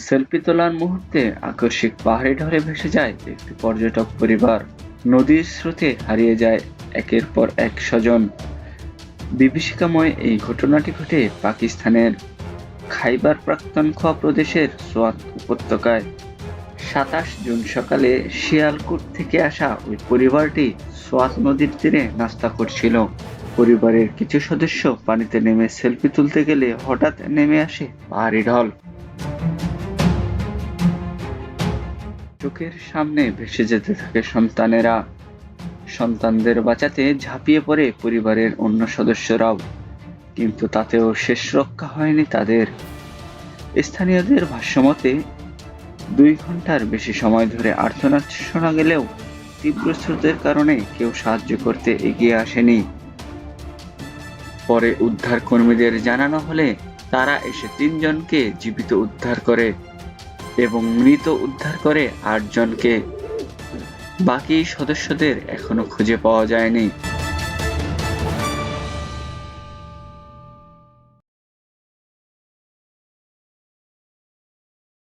Selfie তোলার মুহূর্তে আকস্মিক পাহাড়ি ঢলে ভেসে যায় একটি পর্যটক পরিবার। নদীর স্রোতে হারিয়ে যায় একের পর এক স্বজন। বিভীষিকাময় এই ঘটনাটি ঘটে পাকিস্তানের খাইবার পাখতুনখোয়া প্রদেশের সোয়াত উপত্যকায়। ২৭ জুন সকালে শিয়ালকোট থেকে আসা ওই পরিবারটি সোয়াত নদীর তীরে নাস্তা করছিল। পরিবারের কিছু সদস্য পানিতে নেমে সেলফি তুলতে গেলে হঠাৎ নেমে আসে পাহাড়ি ঢল। চোখের সামনে ভেসে যেতে থাকে সন্তানেরা। সন্তানদের বাঁচাতে ঝাঁপিয়ে পড়ে পরিবারের অন্য সদস্যরাও, কিন্তু তাতেও শেষ রক্ষা হয়নি তাদের। স্থানীয়দের ভাষ্যমতে ২ ঘন্টার বেশি সময় ধরে আর্তনাদ শোনা গেলেও তীব্র স্রোতের কারণে কেউ সাহায্য করতে এগিয়ে আসেনি। পরে উদ্ধার কর্মীদের জানানো হলে তারা এসে ৩ জনকে জীবিত উদ্ধার করে এবং মৃত উদ্ধার করে ৮ জনকে। বাকি সদস্যদের এখনো খুঁজে পাওয়া যায়নি।